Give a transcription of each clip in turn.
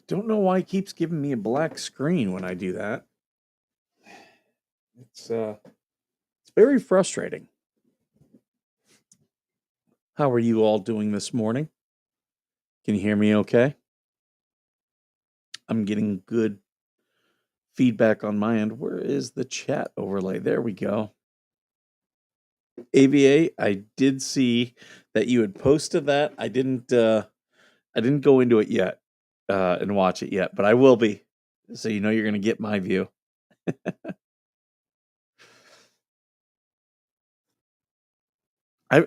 Don't know why it keeps giving me a black screen when I do that. It's very frustrating. How are you all doing this morning? Can you hear me okay? I'm getting good feedback on my end. Where is the chat overlay? There we go. AVA, I did see that you had posted that. I didn't go into it yet and watch it yet, but I will be. So you know you're going to get my view.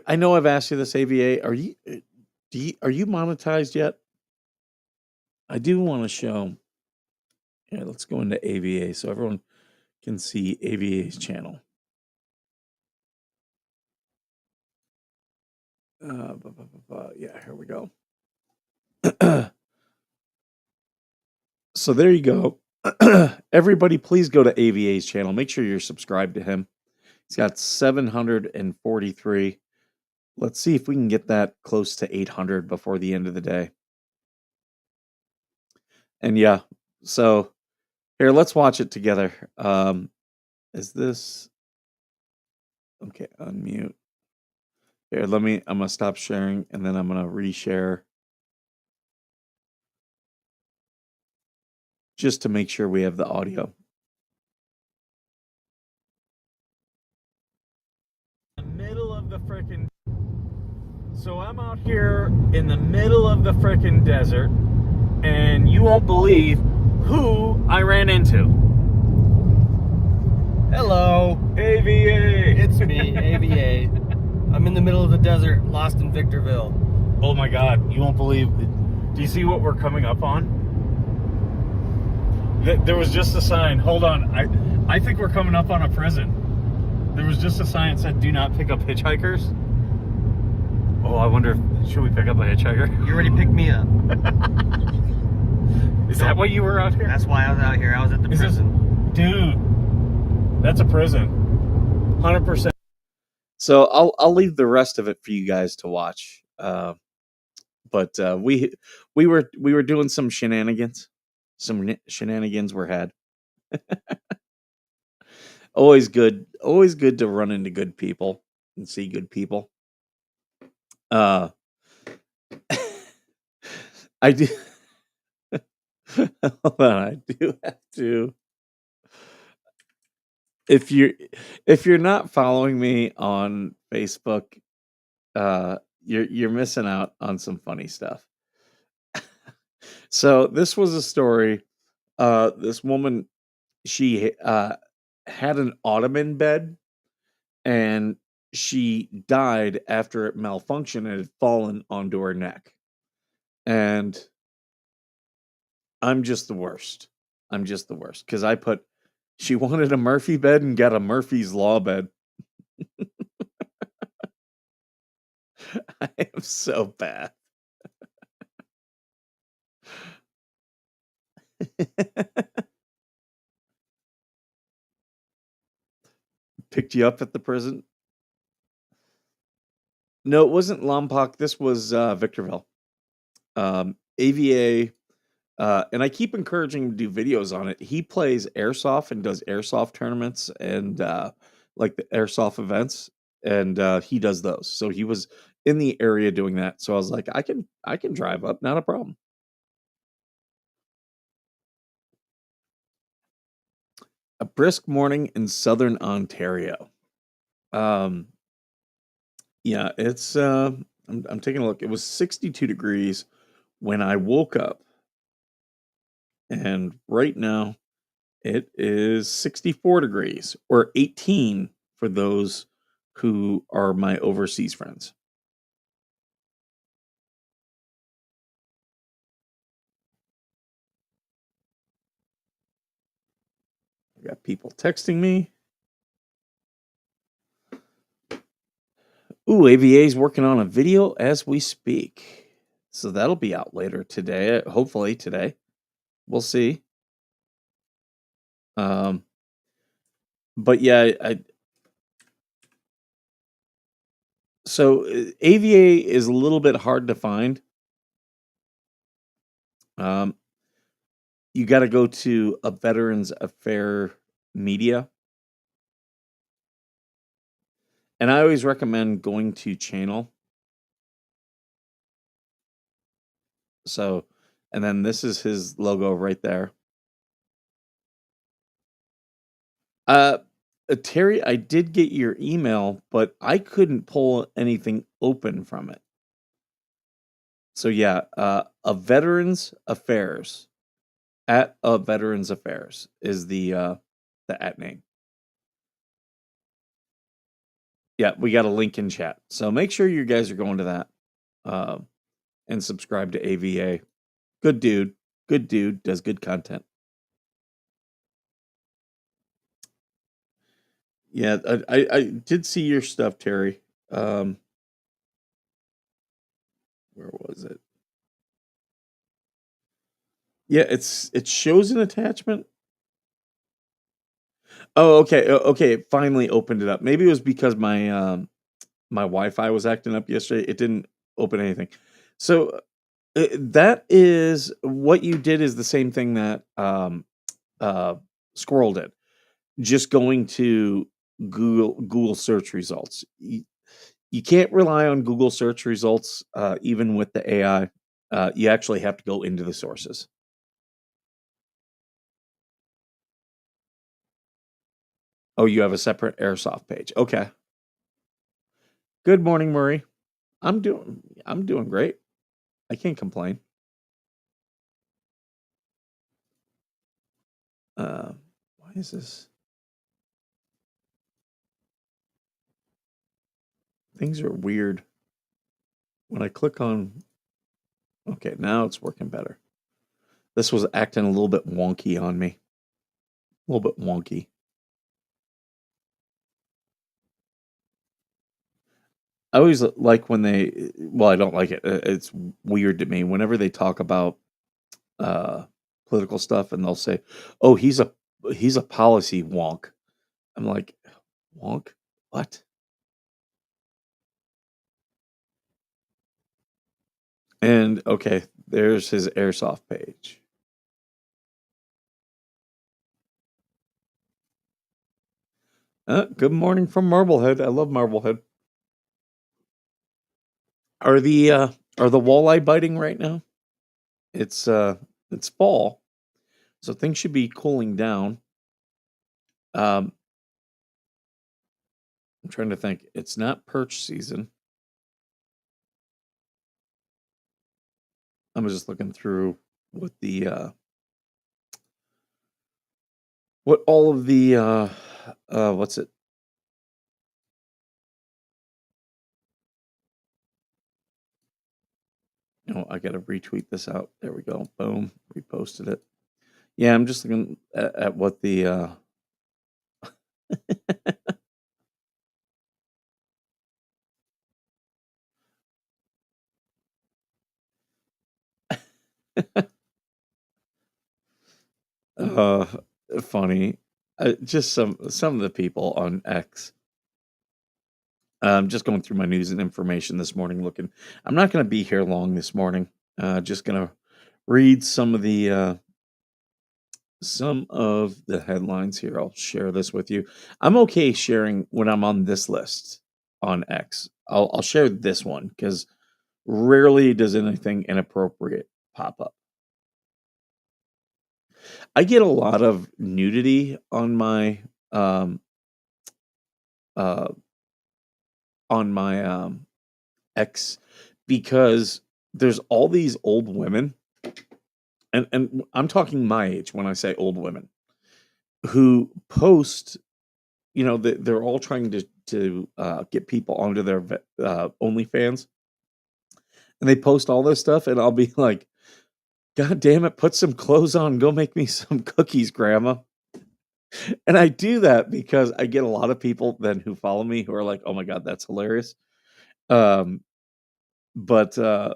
I know I've asked you this, AVA. Are you monetized yet? I do want to show. Yeah, let's go into AVA so everyone can see AVA's channel. Yeah, here we go. So there you go. Everybody, please go to AVA's channel. Make sure you're subscribed to him. He's got 743. Let's see if we can get that close to 800 before the end of the day. And yeah, so here, let's watch it together. Is this okay? Unmute. Here, I'm gonna stop sharing and then I'm gonna reshare just to make sure we have the audio. The middle of the frickin'. So I'm out here in the middle of the frickin' desert, and you won't believe who I ran into. Hello, AVA. it's me, AVA. I'm in the middle of the desert, lost in Victorville. Oh my God, you won't believe. Do you see what we're coming up on? There was just a sign. Hold on, I think we're coming up on a prison. There was just a sign that said, "Do not pick up hitchhikers." Oh, I wonder should we pick up a hitchhiker? You already picked me up. Is that why you were out here? That's why I was out here. I was at the prison. Dude, that's a prison. 100%. So I'll leave the rest of it for you guys to watch. But we were doing some shenanigans. Some shenanigans were had. Always good to run into good people and see good people. I do. Hold on, I do have to. If you're not following me on Facebook, you're missing out on some funny stuff. So this was a story. This woman, she had an ottoman bed, and she died after it malfunctioned and had fallen onto her neck. And I'm just the worst. Because she wanted a Murphy bed and got a Murphy's Law bed. I am so bad. Picked you up at the prison? No, it wasn't Lompoc. This was Victorville. AVA, and I keep encouraging him to do videos on it. He plays airsoft and does airsoft tournaments and like the airsoft events, and he does those. So he was in the area doing that. So I was like, I can drive up, not a problem. A brisk morning in southern Ontario. Yeah, it's I'm taking a look. It was 62 degrees when I woke up. And right now it is 64 degrees, or 18 for those who are my overseas friends. I got people texting me. Ooh, AVA's working on a video as we speak. So that'll be out later today, hopefully today. We'll see. But yeah, so AVA is a little bit hard to find. you got to go to a Veterans Affair Media, and I always recommend going to Channel. So, and then this is his logo right there. Uh, Terry, I did get your email, but I couldn't pull anything open from it. So yeah, a Veterans Affairs at a Veterans Affairs is the at name. Yeah, we got a link in chat. So make sure you guys are going to that uh, and subscribe to AVA. Good dude. Good dude. Does good content. Yeah, I did see your stuff, Terry. Um, where was it? Yeah, it shows an attachment. Oh, okay. Okay, it finally opened it up. Maybe it was because my Wi-Fi was acting up yesterday. It didn't open anything. So that is what you did is the same thing that uh, Squirrel did. Just going to Google search results. You can't rely on Google search results, even with the AI. You actually have to go into the sources. Oh, you have a separate airsoft page. Okay. Good morning, Murray. I'm doing great. I can't complain. Why is this? Things are weird. When I click on, okay, now it's working better. This was acting a little bit wonky on me. A little bit wonky. I always like when they, well, I don't like it. It's weird to me whenever they talk about uh, political stuff and they'll say, "Oh, he's a policy wonk." I'm like, "Wonk? What?" And okay, there's his airsoft page. Good morning from Marblehead. I love Marblehead. Are the uh, are the walleye biting right now? It's fall, so things should be cooling down. Um, I'm trying to think. It's not perch season. I'm just looking through what the what all of the what's it? Oh, I gotta retweet this out. There we go. Boom, reposted it. Yeah, I'm just looking at what the uh funny. Just some of the people on X. Just going through my news and information this morning. Looking, I'm not going to be here long this morning. Just gonna read some of the headlines here. I'll share this with you. I'm okay sharing when I'm on this list on X. I'll share this one because rarely does anything inappropriate pop up. I get a lot of nudity um uh on my X because there's all these old women, and I'm talking my age when I say old women who post. They're all trying to get people onto their OnlyFans, and they post all this stuff, and I'll be like, "God damn it, put some clothes on, go make me some cookies, Grandma." And I do that because I get a lot of people then who follow me who are like, "Oh my god, that's hilarious." Um, but uh,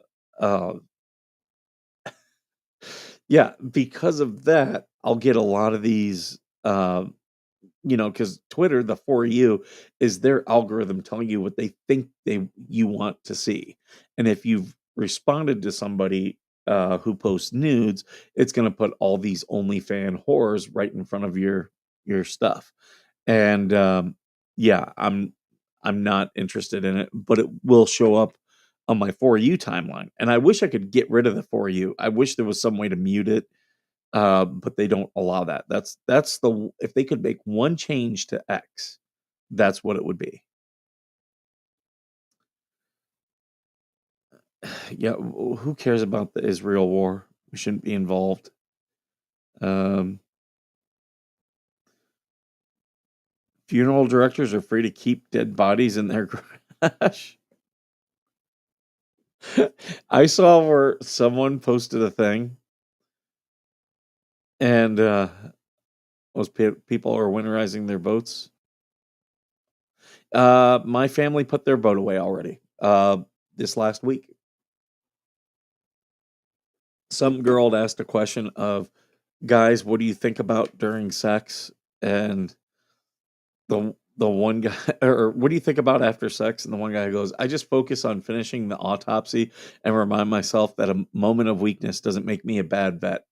yeah, because of that, I'll get a lot of these. Because Twitter, the for you, is their algorithm telling you what they think you want to see, and if you've responded to somebody who posts nudes, it's gonna put all these OnlyFan whores right in front of your stuff. And, yeah, I'm not interested in it, but it will show up on my For You timeline, and I wish I could get rid of the For You. I wish there was some way to mute it, but they don't allow that. That's the if they could make one change to X, that's what it would be. Yeah, who cares about the Israel war? We shouldn't be involved. Um, Funeral directors are free to keep dead bodies in their garage. I saw where someone posted a thing, and most people are winterizing their boats. My family put their boat away already. This last week, some girl had asked a question of, "Guys, what do you think about during sex?" And the one guy, or what do you think about after sex? And the one guy goes, "I just focus on finishing the autopsy and remind myself that a moment of weakness doesn't make me a bad vet."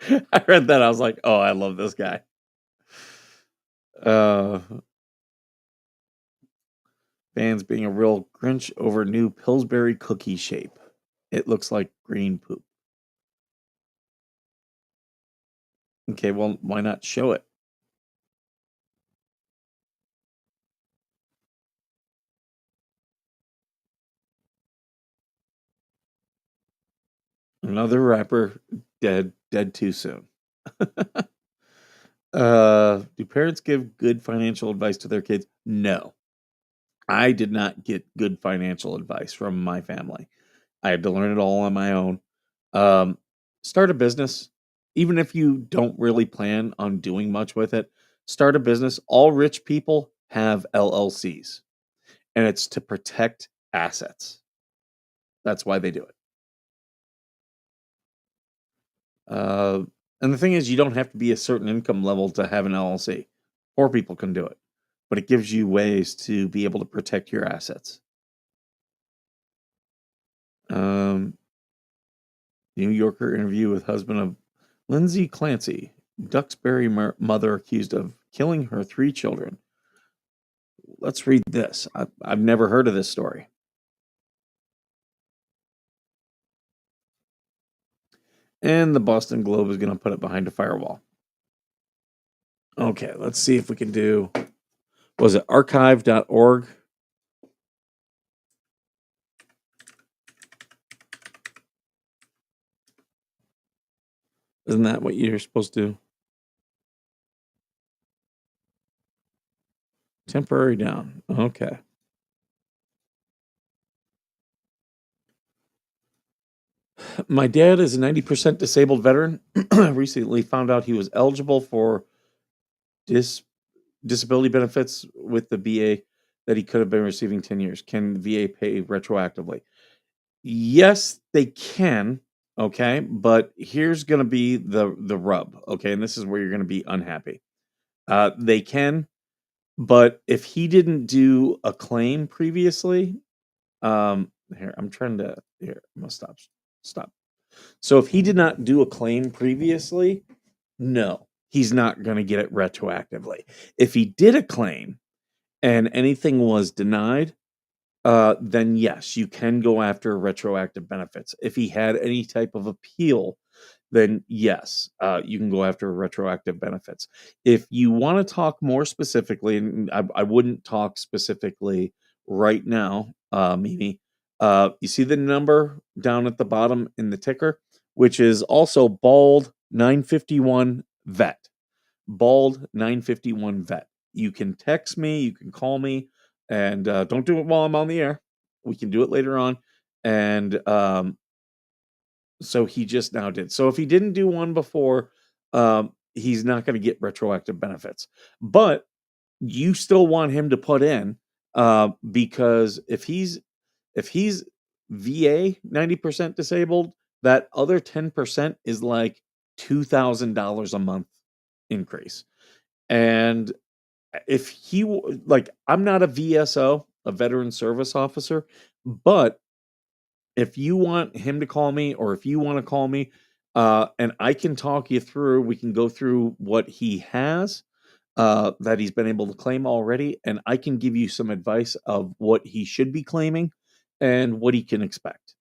I read that. I was like, "Oh, I love this guy." Uh, Fans being a real Grinch over new Pillsbury cookie shape. It looks like green poop. Okay, well, why not show it? Another rapper dead too soon. Do parents give good financial advice to their kids? No. I did not get good financial advice from my family. I had to learn it all on my own. Um, Start a business, even if you don't really plan on doing much with it. Start a business. All rich people have LLCs, and it's to protect assets. That's why they do it. Uh, and the thing is, you don't have to be a certain income level to have an LLC. Poor people can do it, but it gives you ways to be able to protect your assets. Um, New Yorker interview with husband of Lindsay Clancy, Duxbury mother accused of killing her three children. Let's read this. I've never heard of this story. And the Boston Globe is going to put it behind a firewall. Okay, let's see if we can do. Was it archive.org? Isn't that what you're supposed to do? Temporary down. Okay. My dad is a 90% disabled veteran. Recently found out he was eligible for dis- disability benefits with the VA that he could have been receiving 10 years. Can VA pay retroactively? Yes, they can. Okay. But here's going to be the rub. Okay. And this is where you're going to be unhappy. They can, but if he didn't do a claim previously, here, I'm trying to, here, I'm going to stop. So if he did not do a claim previously, no, he's not going to get it retroactively. If he did a claim and anything was denied, then yes, you can go after retroactive benefits. If he had any type of appeal, then yes, you can go after retroactive benefits. If you want to talk more specifically, and I wouldn't talk specifically right now, Mimi, you see the number down at the bottom in the ticker, which is also bald 951 vet. Bald 951 vet. You can text me, you can call me, and don't do it while I'm on the air. We can do it later on. And so he just now did. So if he didn't do one before, he's not going to get retroactive benefits. But you still want him to put in, because if he's VA 90% disabled, that other 10% is like $2,000 a month increase. And if like, I'm not a VSO, a veteran service officer, but if you want him to call me or if you want to call me, and I can talk you through, we can go through what he has that he's been able to claim already, and I can give you some advice of what he should be claiming and what he can expect.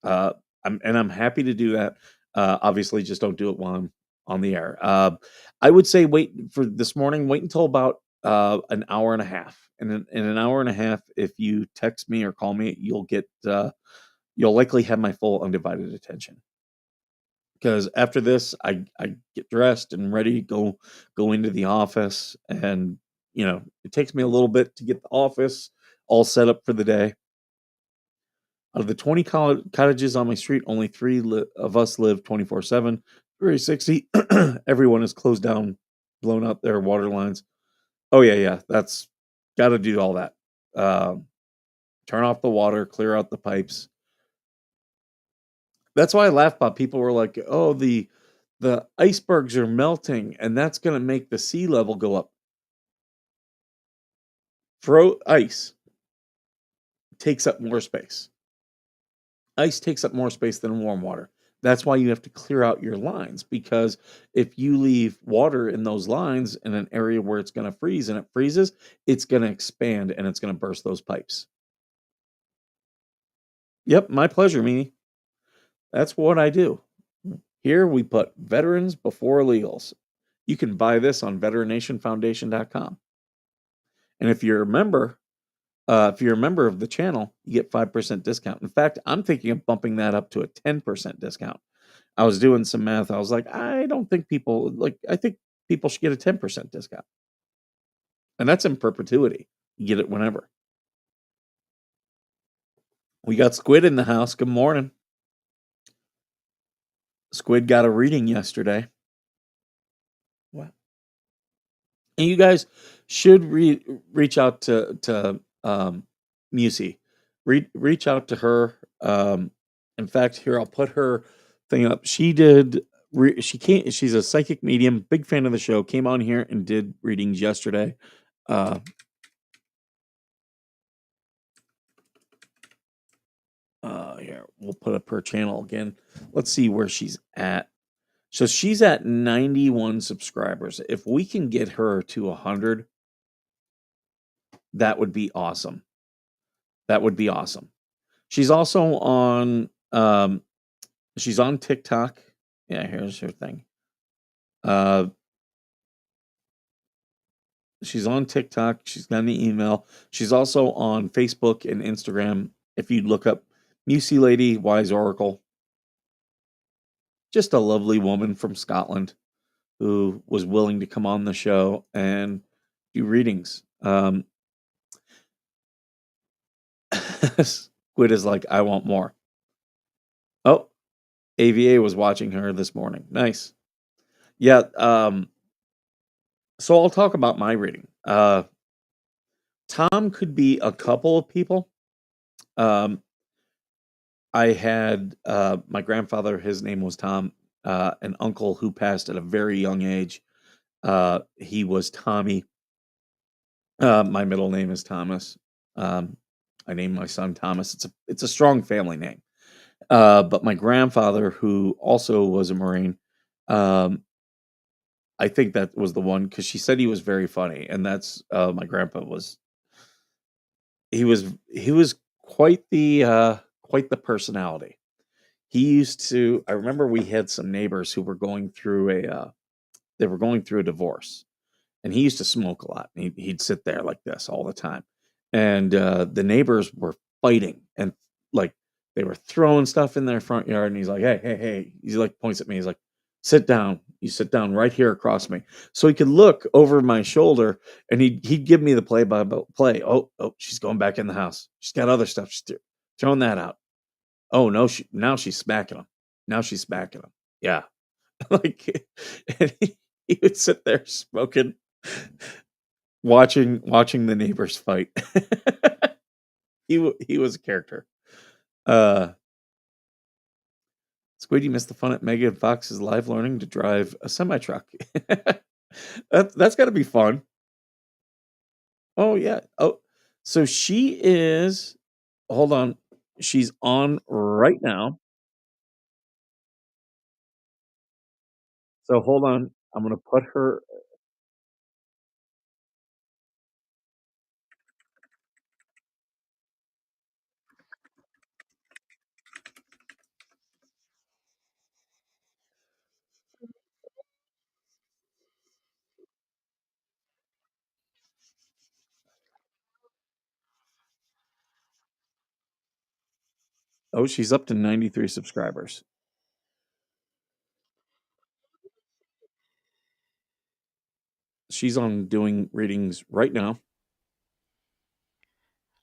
Uh, I'm happy to do that. Obviously, just don't do it while I'm on the air. I would say wait for this morning. Wait until about an hour and a half. And in an hour and a half, if you text me or call me, you'll likely have my full undivided attention. Because after this, I get dressed and ready to go into the office, and it takes me a little bit to get the office all set up for the day. Out of the 20 cottages on my street, only of us live 24/7, 360. Everyone is closed down, blown out their water lines. Oh yeah, yeah, that's got to do all that. Um, Turn off the water, clear out the pipes. That's why I laugh about people were like, "Oh, the icebergs are melting, and that's going to make the sea level go up." Ice takes up more space. Ice takes up more space than warm water. That's why you have to clear out your lines, because if you leave water in those lines in an area where it's going to freeze and it freezes, it's going to expand and it's going to burst those pipes. Yep, my pleasure, me. That's what I do. Here we put veterans before illegals. You can buy this on veteranationfoundation.com. And if you're a member of the channel, you get 5% discount. In fact, I'm thinking of bumping that up to a 10% discount. I was doing some math. I was like, I think people should get a 10% discount. And that's in perpetuity. You get it whenever. We got Squid in the house. Good morning. Squid got a reading yesterday. Wow. And you guys should reach out to Musi. Reach out to her. In fact, here I'll put her thing up. She did. She came. She's a psychic medium. Big fan of the show. Came on here and did readings yesterday. Here we'll put up her channel again. Let's see where she's at. So she's at 91 subscribers. If we can get her to 100, that would be awesome. That would be awesome. She's also on she's on TikTok. Yeah, here's her thing. She's on TikTok. She's got an email. She's also on Facebook and Instagram. If you look up Musi Lady Wise Oracle, just a lovely woman from Scotland who was willing to come on the show and do readings. Squid is like, I want more. Oh, AVA was watching her this morning. Nice. Yeah. So I'll talk about my reading. Tom could be a couple of people. Um, I had my grandfather, his name was Tom, an uncle who passed at a very young age. He was Tommy. My middle name is Thomas. I named my son Thomas. It's a strong family name. But my grandfather, who also was a Marine, um, I think that was the one because she said he was very funny, and that's my grandpa was. He was quite the personality. He used to. I remember we had some neighbors who were going through they were going through a divorce, and he used to smoke a lot. He'd sit there like this all the time, and the neighbors were fighting, and like they were throwing stuff in their front yard. And he's like, "Hey, hey, hey!" He's like points at me. He's like, "Sit down. You sit down right here across me." So he could look over my shoulder, and he'd give me the play by play. Oh, oh, she's going back in the house. She's got other stuff. She's throwing that out. Oh no, now she's smacking him. Now she's smacking him. Yeah, like, and he would sit there smoking, watching the neighbors fight. He was a character. Uh, Squid, you missed the fun at Megan Fox's live learning to drive a semi truck. That's got to be fun. Oh yeah. Oh, so she is. Hold on. She's on right now. So hold on. I'm gonna put her. Oh, she's up to 93 subscribers. She's on doing readings right now.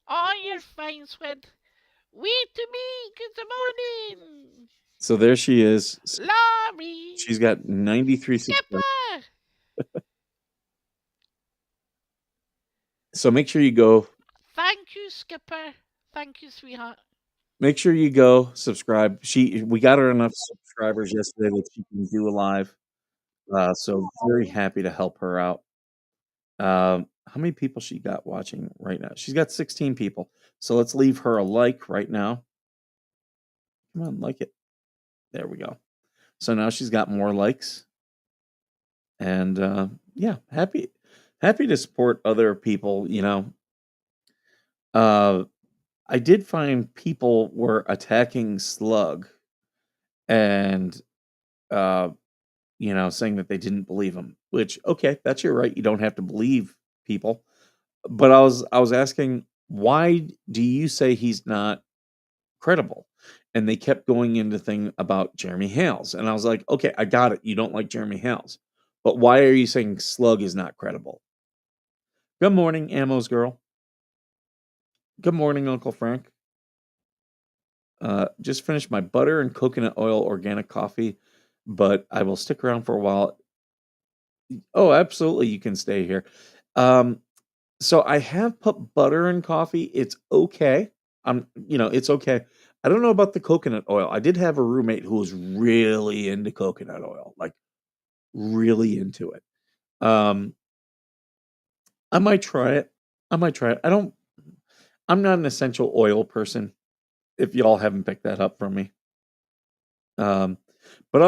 Oh, you're fine, Sweat. Wait to me. Good morning. So there she is. Laurie. She's got 93 subscribers. Skipper. So make sure you go. Thank you, Skipper. Thank you, sweetheart. Make sure you go subscribe. We got her enough subscribers yesterday that she can do a live. So very happy to help her out. How many people she got watching right now? She's got 16 people. So let's leave her a like right now. Come on, like it. There we go. So now she's got more likes. And yeah, happy to support other people, you know. Uh I did find people were attacking Slug and uh saying that they didn't believe him, which okay, that's your right. You don't have to believe people. But I was asking, why do you say he's not credible? And they kept going into thing about Jeremy Hales. And I was like, okay, I got it. You don't like Jeremy Hales. But why are you saying Slug is not credible? Good morning, Ammo's girl. Good morning, Uncle Frank. Just finished my butter and coconut oil organic coffee, but I will stick around for a while. Oh, absolutely, you can stay here. Um, so I have put butter in coffee. It's okay. It's okay. I don't know about the coconut oil. I did have a roommate who was really into coconut oil, like really into it. Um, I might try it. I might try it. I'm not an essential oil person. If y'all haven't picked that up from me. Um, but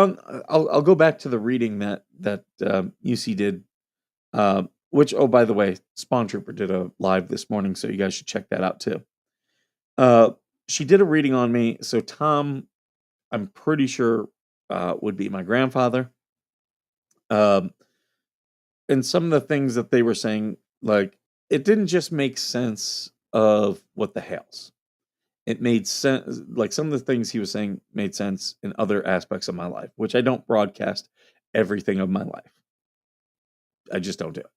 I'll go back to the reading that UC did. Which, oh, by the way, Spawn Trooper did a live this morning, so you guys should check that out too. Uh, she did a reading on me. So Tom, I'm pretty sure, would be my grandfather. Um, and some of the things that they were saying, like it didn't just make sense of what the Hales. It made sense. Like some of the things he was saying made sense in other aspects of my life, which I don't broadcast everything of my life. I just don't do it.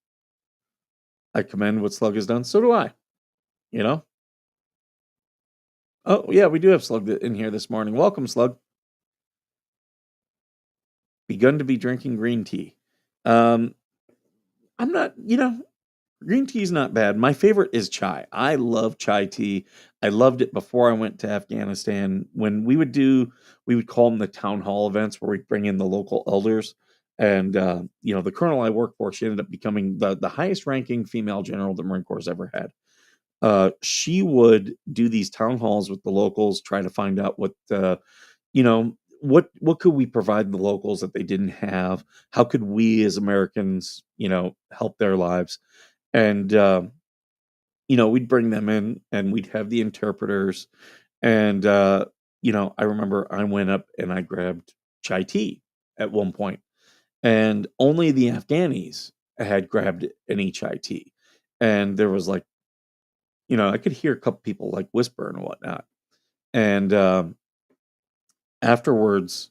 I commend what Slug has done. So do I. You know. Oh yeah, we do have Slug in here this morning. Welcome, Slug. Begun to be drinking green tea. Um, I'm not. Green tea is not bad. My favorite is chai. I love chai tea. I loved it before I went to Afghanistan. When we would call them the town hall events where we'd bring in the local elders. And the colonel I worked for, she ended up becoming the highest ranking female general the Marine Corps has ever had. She would do these town halls with the locals, try to find out what could we provide the locals that they didn't have? How could we as Americans, help their lives? And we'd bring them in and we'd have the interpreters. And I remember I went up and I grabbed chai tea at one point, and only the Afghanis had grabbed any chai tea. And there was like, I could hear a couple people like whisper and whatnot. And afterwards,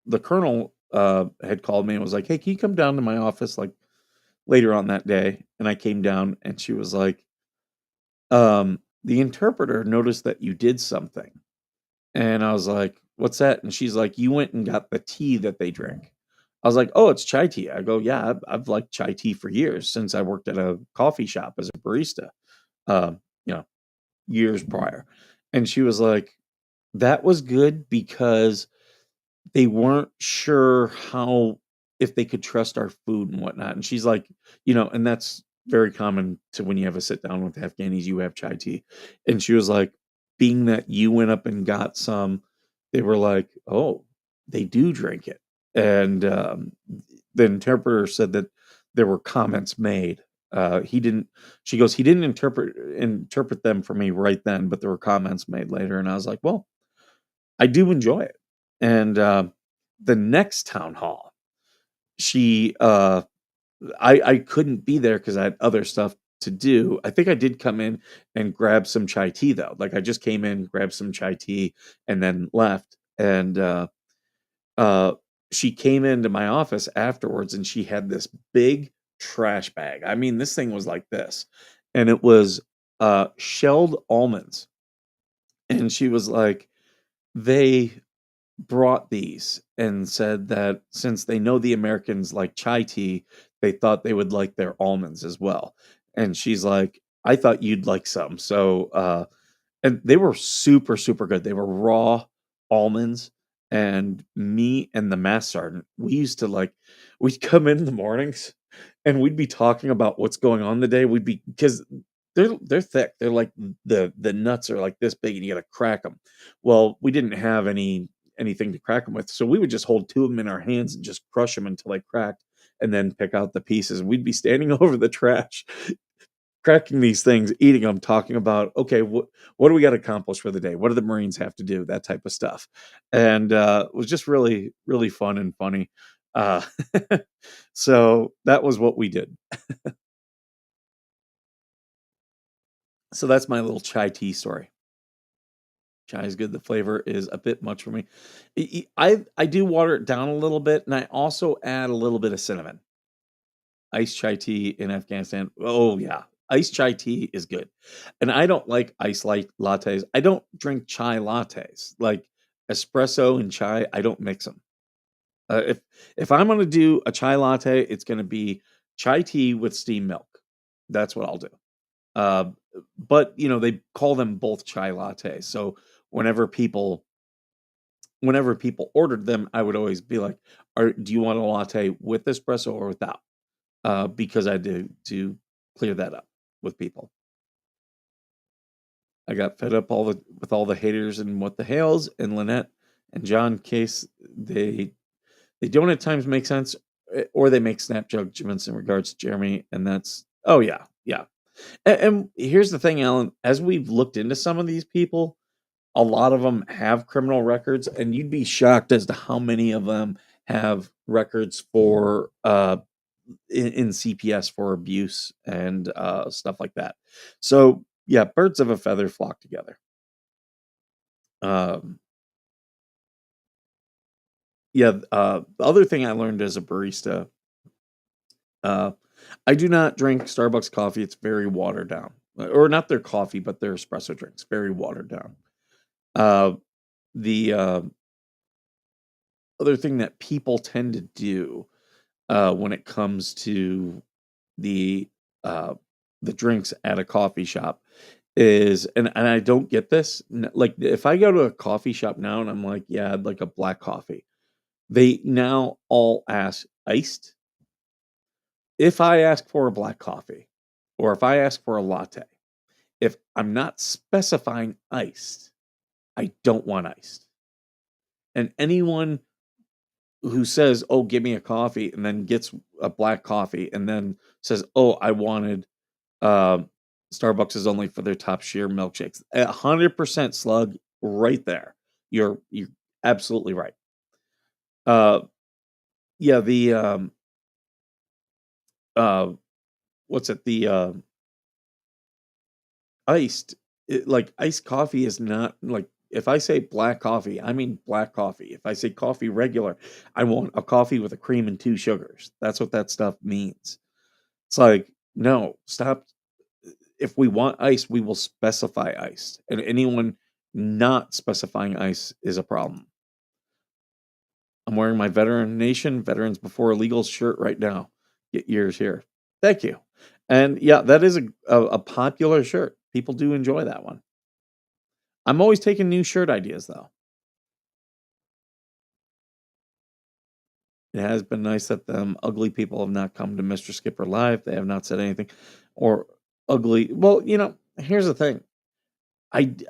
the colonel had called me and was like, "Hey, can you come down to my office like later on that day?" And I came down and she was like, "The interpreter noticed that you did something." And I was like, "What's that?" And she's like, "You went and got the tea that they drink." I was like, "Oh, it's chai tea." I go, "Yeah, I've liked chai tea for years since I worked at a coffee shop as a barista, um, you know, years prior." And she was like, "That was good because they weren't sure how if they could trust our food and whatnot." And she's like, and that's very common to when you have a sit down with Afghanis, you have chai tea. And she was like, being that you went up and got some, they were like, "Oh, they do drink it." And the interpreter said that there were comments made. He didn't. She goes, he didn't interpret them for me right then, but there were comments made later, and I was like, "Well, I do enjoy it." And the next town hall, she I couldn't be there because I had other stuff to do. I think I did come in and grab some chai tea though. Like I just came in, grabbed some chai tea, and then left. And uh, she came into my office afterwards, and she had this big trash bag. I mean, this thing was like this, and it was shelled almonds. And she was like, they brought these and said that since they know the Americans like chai tea, they thought they would like their almonds as well. And she's like, I thought you'd like some. So, and they were super, super good. They were raw almonds. And me and the mass sergeant, we used to like, we'd come in the mornings and we'd be talking about what's going on the day. We'd be, because they're thick. They're like the nuts are like this big and you got to crack them. Well, we didn't have anything to crack them with. So we would just hold two of them in our hands and just crush them until they cracked and then pick out the pieces. We'd be standing over the trash, cracking these things, eating them, talking about, okay, what do we got to accomplish for the day? What do the Marines have to do? That type of stuff. And it was just really, really fun and funny. Uh, so that was what we did. So that's my little chai tea story. Chai is good. The flavor is a bit much for me. I do water it down a little bit, and I also add a little bit of cinnamon. Iced chai tea in Afghanistan. Oh yeah, iced chai tea is good, and I don't like iced like lattes. I don't drink chai lattes. Like espresso and chai, I don't mix them. If I'm gonna do a chai latte, it's gonna be chai tea with steamed milk. That's what I'll do. Uh, but they call them both chai lattes. So whenever people whenever people ordered them, I would always be like, do you want a latte with espresso or without?" Because I do to clear that up with people. I got fed up with all the haters and what the hails and Lynette and John Case. They don't at times make sense, or they make snap judgments in regards to Jeremy, and that's oh yeah, yeah. And here's the thing, Alan. As we've looked into some of these people, a lot of them have criminal records, and you'd be shocked as to how many of them have records for in CPS for abuse and stuff like that. So yeah, birds of a feather flock together. Um, yeah, the other thing I learned as a barista, uh, I do not drink Starbucks coffee. It's very watered down, or not their coffee, but their espresso drinks, very watered down. Uh, the other thing that people tend to do when it comes to the uh, the drinks at a coffee shop is, and I don't get this. Like if I go to a coffee shop now and I'm like, yeah, I'd like a black coffee. They now all ask iced. If I ask for a black coffee, or if I ask for a latte, if I'm not specifying iced, I don't want iced. And anyone who says, "Oh, give me a coffee," and then gets a black coffee, and then says, "Oh, I wanted um, Starbucks is only for their top sheer milkshakes." 100% slug right there. You're absolutely right. Uh, yeah, the uh, what's it? The iced, like iced coffee is not like if I say black coffee, I mean black coffee. If I say coffee regular, I want a coffee with a cream and two sugars. That's what that stuff means. It's like, no, stop. If we want ice, we will specify ice. And anyone not specifying ice is a problem. I'm wearing my Veteran Nation, Veterans Before Illegals shirt right now. Get yours here. Thank you. And yeah, that is a popular shirt. People do enjoy that one. I'm always taking new shirt ideas though. It has been nice that them ugly people have not come to Mr. Skipper Live. They have not said anything or ugly. Well, here's the thing.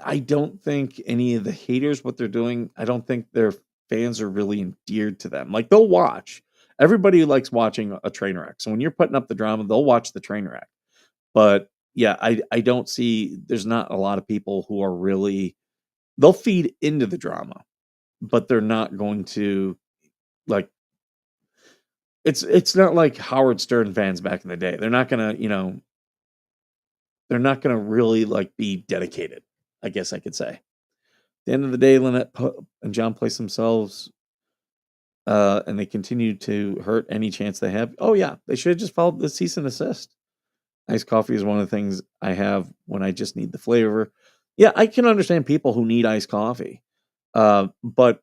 I don't think any of the haters what they're doing, I don't think their fans are really endeared to them. Like they'll watch. Everybody likes watching a train wreck. So when you're putting up the drama, they'll watch the train wreck. But yeah, I don't see there's not a lot of people who are really they'll feed into the drama, but they're not going to like it's not like Howard Stern fans back in the day. They're not gonna, they're not gonna really like be dedicated, I guess I could say. At the end of the day, and John place themselves and they continue to hurt any chance they have. Oh yeah, they should have just followed the cease and desist. Iced coffee is one of the things I have when I just need the flavor. Yeah, I can understand people who need iced coffee. But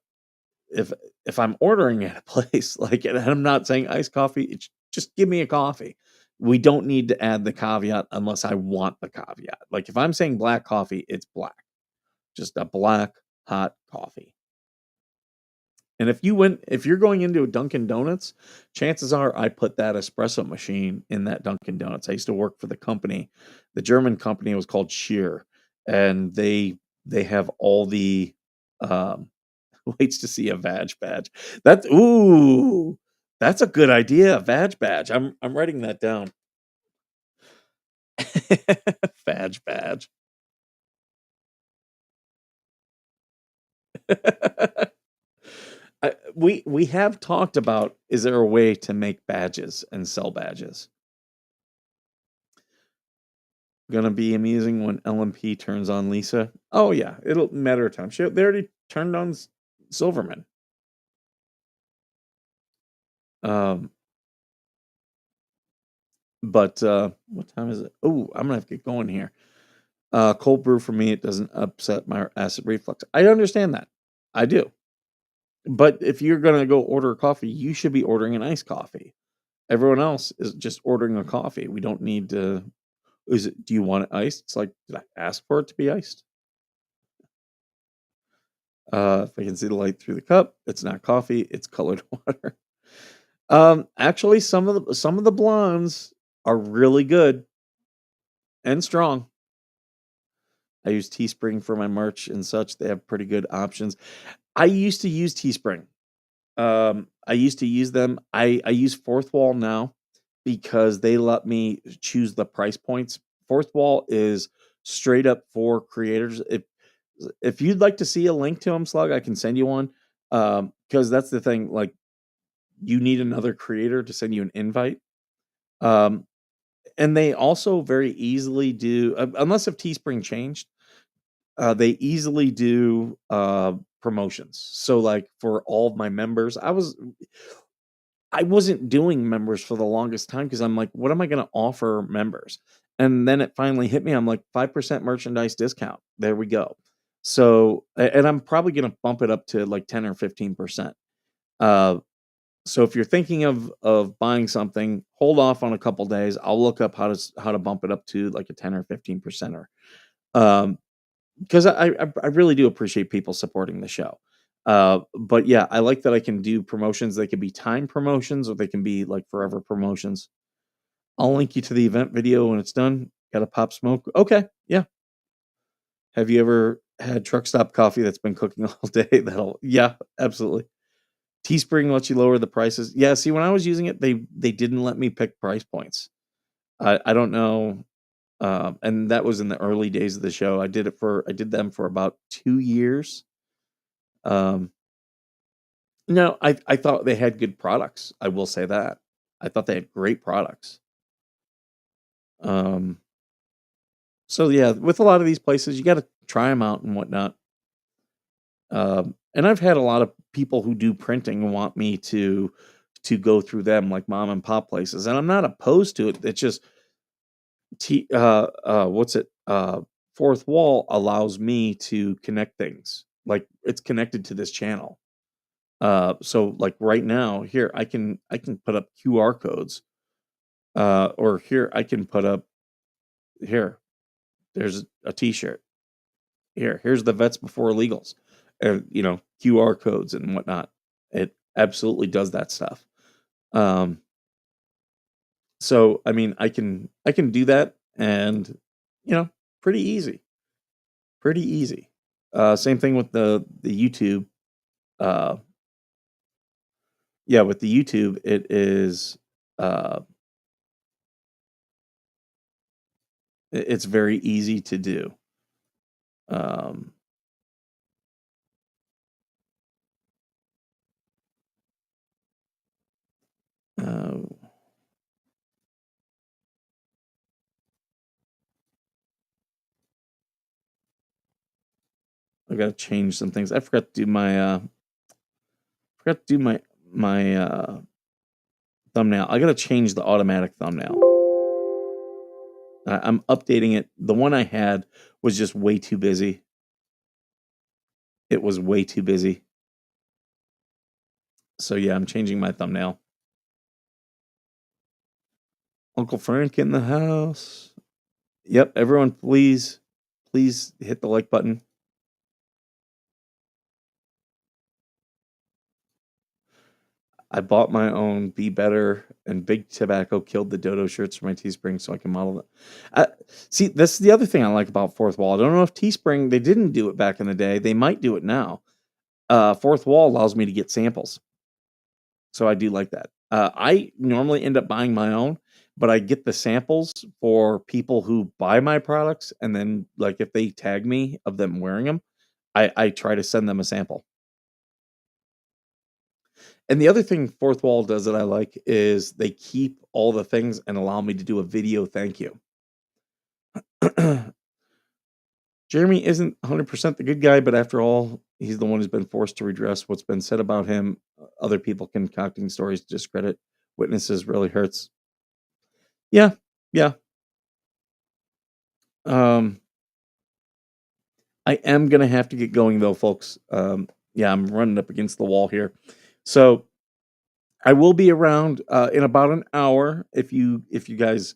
if if I'm ordering at a place like and I'm not saying iced coffee, it's just give me a coffee. We don't need to add the caveat unless I want the caveat. Like if I'm saying black coffee, it's black. Just a black hot coffee. And if you're going into a Dunkin' Donuts, chances are I put that espresso machine in that Dunkin' Donuts. I used to work for the company. The German company was called Shear, and they have all the um, waits to see a Vag badge. That's a good idea. A Vag badge. I'm writing that down. Vag badge. We have talked about is there a way to make badges and sell badges? Gonna be amusing when LMP turns on Lisa. Oh yeah, it'll matter of time. They already turned on Silverman. Um, but what time is it? Oh, I'm gonna have to get going here. Cold brew for me, it doesn't upset my acid reflux. I understand that. I do. But if you're gonna go order a coffee, you should be ordering an iced coffee. Everyone else is just ordering a coffee. We don't need to. Do you want it iced? It's like, did I ask for it to be iced? If I can see the light through the cup, it's not coffee, it's colored water. Actually, some of the blondes are really good and strong. I use Teespring for my merch and such. They have pretty good options. I used to use Teespring. I used to use them. I use Fourth Wall now because they let me choose the price points. Fourth Wall is straight up for creators. If you'd like to see a link to them, Slug, I can send you one. Because that's the thing. Like, you need another creator to send you an invite. Um, and they also very easily do, unless if Teespring changed, they easily do promotions. So, like for all of my members, I wasn't doing members for the longest time because I'm like, what am I going to offer members? And then it finally hit me. I'm like, 5% merchandise discount. There we go. So, and I'm probably going to bump it up to like 10 or 15%. Uh, so if you're thinking of buying something, hold off on a couple days. I'll look up how to bump it up to like a 10 or 15%er. Because I really do appreciate people supporting the show. But yeah, I like that I can do promotions. They can be time promotions or they can be like forever promotions. I'll link you to the event video when it's done. Got a pop smoke? Okay, yeah. Have you ever had truck stop coffee that's been cooking all day? Yeah, absolutely. Teespring lets you lower the prices. Yeah, see, when I was using it, they didn't let me pick price points. I don't know, and that was in the early days of the show. I did them for about 2 years. Um, no, I thought they had good products. I will say that. I thought they had great products. Um, so yeah, with a lot of these places, you got to try them out and whatnot. And I've had a lot of people who do printing want me to go through them, like mom and pop places, and I'm not opposed to it. It's just what's it? Fourth Wall allows me to connect things. Like it's connected to this channel. So like right now, here I can put up QR codes. Or here I can put up here. There's a T-shirt. Here's the Vets Before Illegals. QR codes and whatnot. It absolutely does that stuff. Um, so I mean, I can do that, and you know, pretty easy. Pretty easy. Same thing with the YouTube. Uh, yeah, with the YouTube, it is. Uh, it's very easy to do. Um, uh, I gotta change some things. I forgot to do my my thumbnail. I gotta change the automatic thumbnail. I'm updating it. The one I had was just way too busy. It was way too busy. So yeah, I'm changing my thumbnail. Uncle Frank in the house. Yep, everyone, please hit the like button. I bought my own Be Better and Big Tobacco killed the dodo shirts for my Teespring so I can model it. See, that's the other thing I like about Fourth Wall. I don't know if Teespring, they didn't do it back in the day. They might do it now. Fourth Wall allows me to get samples. So I do like that. I normally end up buying my own, but I get the samples for people who buy my products. And then, like, if they tag me of them wearing them, I try to send them a sample. And the other thing Fourth Wall does that I like is they keep all the things and allow me to do a video thank you. Jeremy isn't 100% the good guy, but after all, he's the one who's been forced to redress what's been said about him. Other people concocting stories to discredit witnesses really hurts. Yeah, yeah. Um, I am gonna have to get going though, folks. Yeah, I'm running up against the wall here. So I will be around in about an hour. If you guys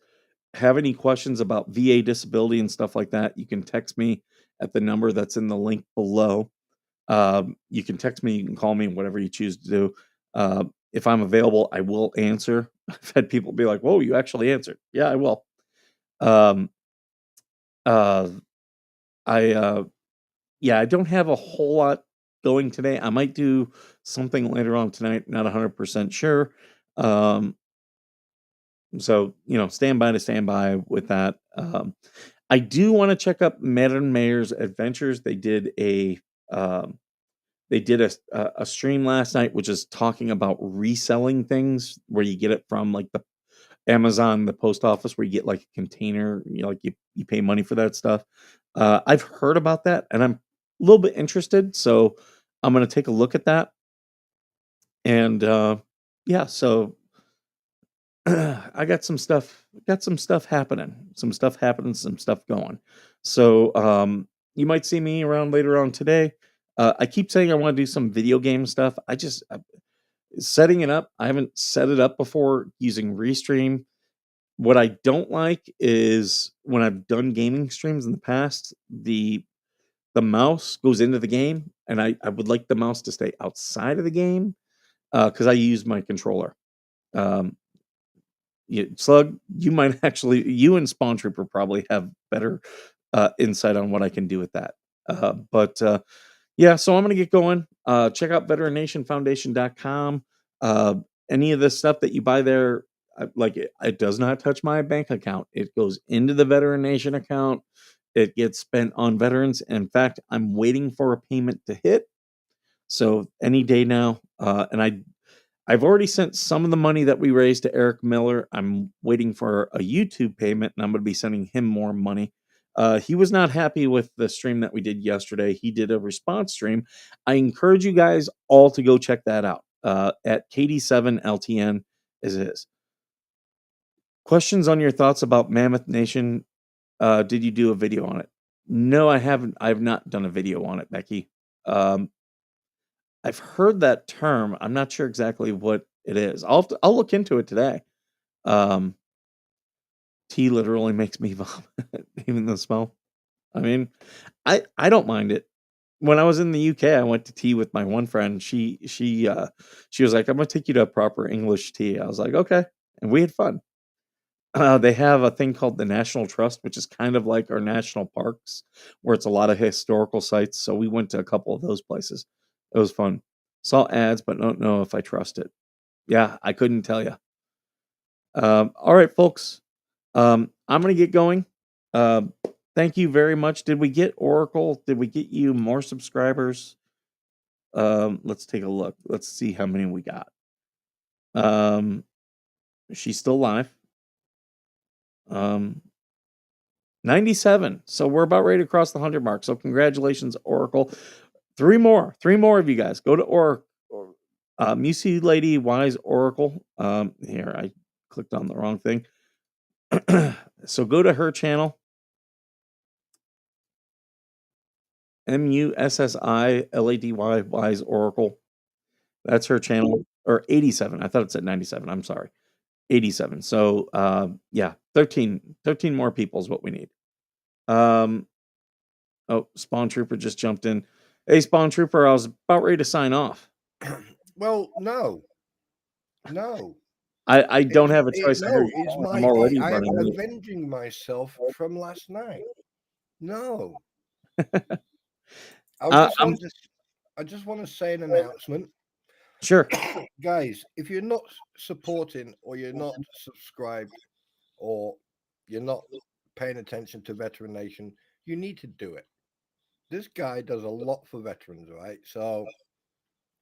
have any questions about VA disability and stuff like that, you can text me at the number that's in the link below. You can text me, you can call me, whatever you choose to do. If I'm available, I will answer. I've had people be like, "Whoa, you actually answered." Yeah, I will. Um, uh, I Yeah, I don't have a whole lot going today. I might do something later on tonight. Not 100% sure. Um, so stand by to stand by with that. I do want to check up Madden Mayer's Adventures. Um, they did a stream last night, which is talking about reselling things where you get it from like the Amazon, the post office, where you get like a container. Like you pay money for that stuff. I've heard about that, and I'm a little bit interested. So I'm going to take a look at that. And yeah, so I got some stuff happening, some stuff going. So you might see me around later on today. I keep saying I want to do some video game stuff. Setting it up. I haven't set it up before using Restream. What I don't like is when I've done gaming streams in the past, the mouse goes into the game, and I would like the mouse to stay outside of the game because I use my controller. Um, Slug, you might actually, you and Spawn Trooper probably have better insight on what I can do with that. But yeah, so I'm going to get going. Check out veterannationfoundation.com. Uh, any of the stuff that you buy there, it does not touch my bank account. It goes into the Veteran Nation account. It gets spent on veterans. In fact, I'm waiting for a payment to hit. So any day now, and I've already sent some of the money that we raised to Eric Miller. I'm waiting for a YouTube payment, and I'm going to be sending him more money. He was not happy with the stream that we did yesterday. He did a response stream. I encourage you guys all to go check that out at KD7LTN as it is. Questions on your thoughts about Mammoth Nation? Did you do a video on it? No, I haven't. I've not done a video on it, Becky. Um, I've heard that term. I'm not sure exactly what it is. I'll look into it today. Um, Tea literally makes me vomit, even the smell. I mean, I don't mind it. When I was in the UK, I went to tea with my one friend. She was like, "I'm gonna take you to a proper English tea." I was like, "Okay," and we had fun. They have a thing called the National Trust, which is kind of like our national parks, where it's a lot of historical sites. So we went to a couple of those places. It was fun. Saw ads, but don't know if I trust it. Yeah, I couldn't tell you. All right, folks. I'm gonna get going. Um, Thank you very much. Did we get Oracle? Did we get you more subscribers? Let's take a look. Let's see how many we got. Um, she's still live. 97. So we're about ready to cross the 100 mark. So congratulations, Oracle. Three more of you guys. Go to Oracle. Musi Lady Wise Oracle. Here, I clicked on the wrong thing. So go to her channel. Mussi Lady Wise Oracle. That's her channel. Or 87. I thought it said 97. I'm sorry. 87. So yeah, 13 more people is what we need. Oh, Spawn Trooper just jumped in. Hey, Spawn Trooper, I was about ready to sign off. Well, no. I don't have a choice. I hear No, you. it's I'm my. already I am running late. avenging myself from last night. No, I'm I just want to say an announcement, sure. guys. If you're not supporting or you're not subscribed or you're not paying attention to Veteran Nation, you need to do it. This guy does a lot for veterans, right? So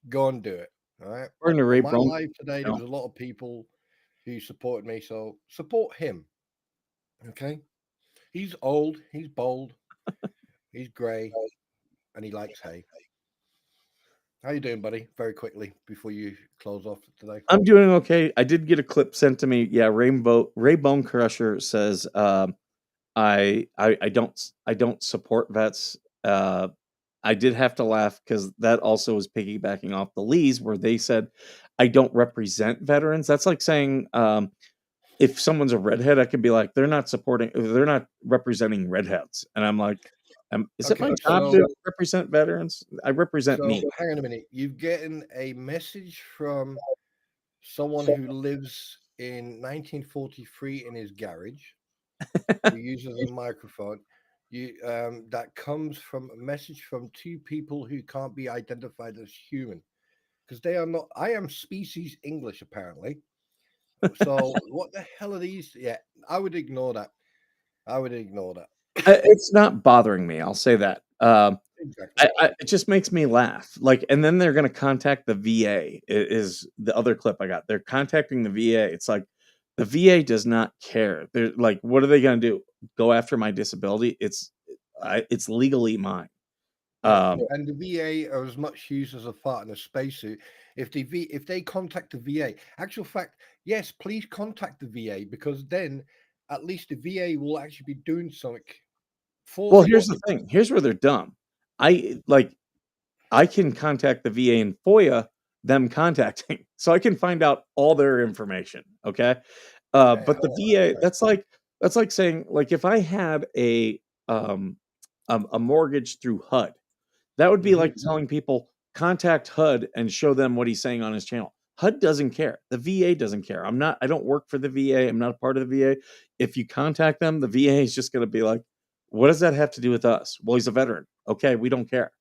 go and do it. All right. We're in the On Ray my Bone. live today, there was a lot of people who supported me, so support him. Okay. He's old, he's bold, he's grey, and he likes hay. How you doing, buddy? Very quickly before you close off today. I'm doing okay. I did get a clip sent to me. Yeah, Ray Bone Crusher says I don't support vets. I did have to laugh because that also was piggybacking off the Lees where they said I don't represent veterans. That's like saying if someone's a redhead, I could be like, they're not representing redheads. And I'm like, is it my Okay, job so to represent veterans? I represent me. hang on a minute. You've getting a message from someone who lives in 1943 in his garage, who uses a microphone. You that comes from a message from two people who can't be identified as human because they are not. I am species English apparently. So what the hell are these? Yeah, I would ignore that. I would ignore that. It's not bothering me. I'll say that. Exactly. It just makes me laugh. Like, and then they're going to contact the VA. Is the other clip I got? They're contacting the VA. It's like the VA does not care. They're like, what are they going to do? Go after my disability? It's legally mine. And the VA are as much use as a fart in a spacesuit. If they contact the VA, actual fact, yes, please contact the VA because then at least the VA will actually be doing something for Well, the here's the audience. thing. Here's where they're dumb. I like I can contact the VA and FOIA them contacting, so I can find out all their information. Okay, but the VA, that's like saying like if I had um a mortgage through HUD, that would be Mhm. like telling people contact HUD and show them what he's saying on his channel. HUD doesn't care. The VA doesn't care. I don't work for the VA. I'm not a part of the VA. If you contact them, the VA is just going to be like, what does that have to do with us? Well, he's a veteran. Okay, we don't care.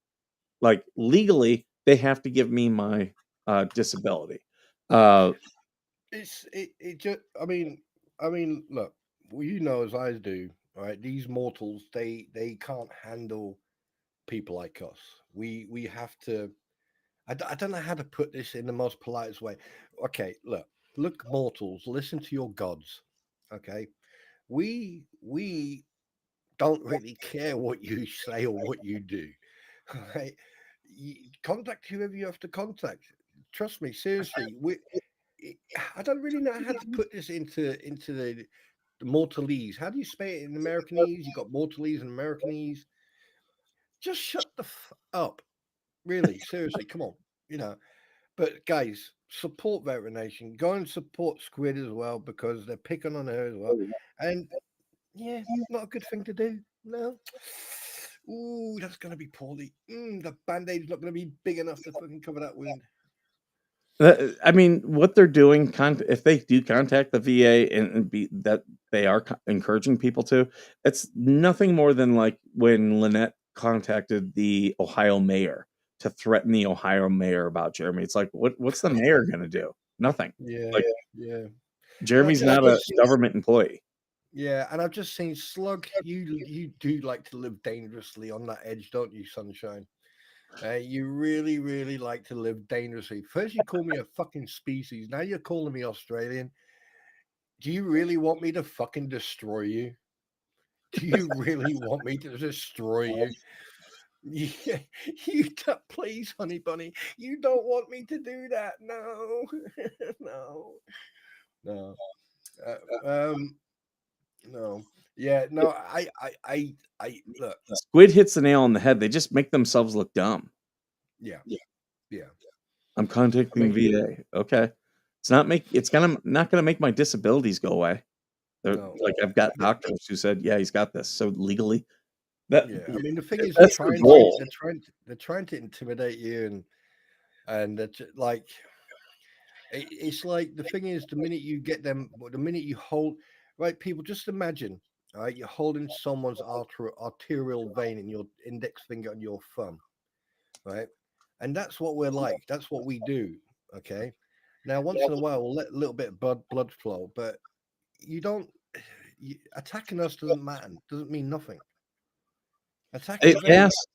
Like legally, they have to give me my disability. Uh, It just look, well, you know as I do, right? These mortals, they can't handle people like us. We have to. I don't know how to put this in the most politest way. Okay, look, mortals, listen to your gods. Okay, we don't really care what you say or what you do. Right? Contact whoever you have to contact. Trust me, seriously. I don't really know how to put this into the Mortalese. How do you spell it in Americanese? You got Mortalese and Americanese. Just shut the up. Really, seriously, come on. You know. But guys, support Veteran Nation. Go and support Squid as well because they're picking on her as well. And yeah, not a good thing to do. No. Ooh, that's gonna be poorly. The band-aid's not gonna be big enough to fucking cover that wound. I mean, what they're doing, if they do contact the VA and be that they are encouraging people to. It's nothing more than like when Lynette contacted the Ohio mayor to threaten the Ohio mayor about Jeremy. It's like, what's the mayor going to do? Nothing. Yeah, Like, yeah. Jeremy's not a government employee. Yeah, and I've just seen Slug. You do like to live dangerously on that edge, don't you, Sunshine? You really, really like to live dangerously. First, you call me a fucking species. Now you're calling me Australian. Do you really want me to fucking destroy you? Do you really want me to destroy you? Yeah, please, honey bunny. You don't want me to do that. No, no, no. Um, no. Yeah, no. I look. Squid hits the nail on the head. They just make themselves look dumb. Yeah, yeah. I'm contacting VA. Okay, it's not not gonna make my disabilities go away. No. Like I've got doctors who said, yeah, he's got this. So legally, that Yeah, I mean the thing is that's the goal. they're trying to intimidate you and like it's like the thing is the minute you get them, the minute you hold right, people just imagine, all right, you're holding someone's arterial vein in your index finger and your thumb, right, and that's what we're like. That's what we do. Okay, now once in a while we'll let a little bit of blood flow, but you don't. Attacking us doesn't matter. Doesn't mean nothing. Attacking them. Asked,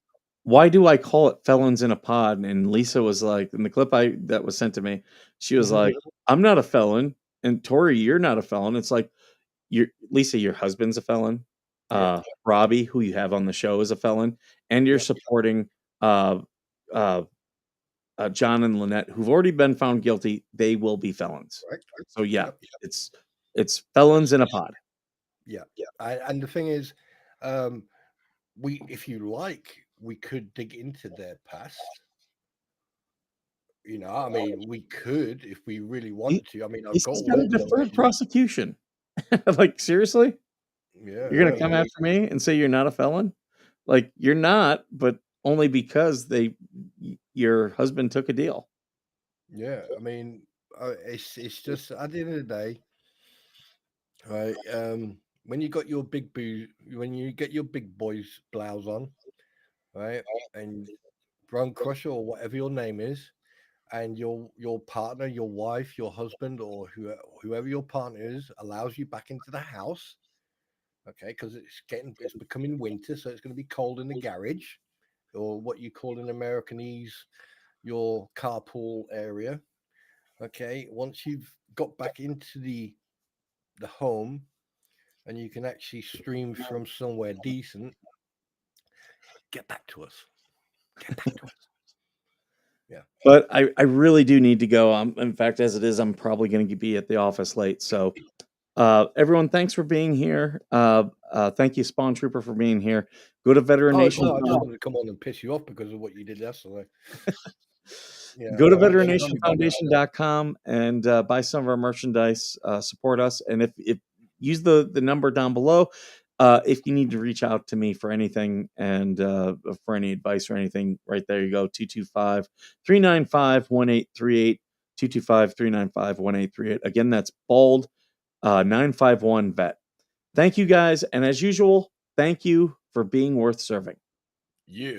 why do I call it felons in a pod? And Lisa was like, in the clip that was sent to me, she was like, I'm not a felon, and Tori, you're not a felon. It's like, Lisa, your husband's a felon. Yeah. Robbie, who you have on the show, is a felon, and you're supporting uh, John and Lynette, who've already been found guilty. They will be felons. Right. So yeah, it's felons in a pod. Yeah. And the thing is, if you like, we could dig into their past. You know, I mean, we could if we really wanted to. I mean, I've He's got got a all the deferred prosecution. Like, seriously? Yeah. You're gonna come after me and say you're not a felon? Like, you're not, but only because your husband took a deal. Yeah. I mean, it's just at the end of the day, right? When you got your when you get your big boys blouse on, right, and Bone Crusher or whatever your name is, and your partner, your wife, your husband, or whoever your partner is, allows you back into the house, okay, because it's becoming winter, so it's going to be cold in the garage, or what you call in Americanese your carpool area. Okay, once you've got back into the home, and you can actually stream from somewhere decent, get back to us. Get back to us. Yeah. But I really do need to go. In fact, as it is, I'm probably going to be at the office late. So, everyone, thanks for being here. Thank you, Spawn Trooper, for being here. Go to Veteran Oh Nation. no, I just wanted to come on and piss you off because of what you did yesterday. Yeah, Go to no, don't tell me about that. veterannationfoundation.com and buy some of our merchandise. Support us, and if use the number down below. If you need to reach out to me for anything and for any advice or anything, right there you go, 225-395-1838, 225-395-1838. Again, that's bold 951 vet. Thank you guys, and as usual, thank you for being worth serving. Yeah.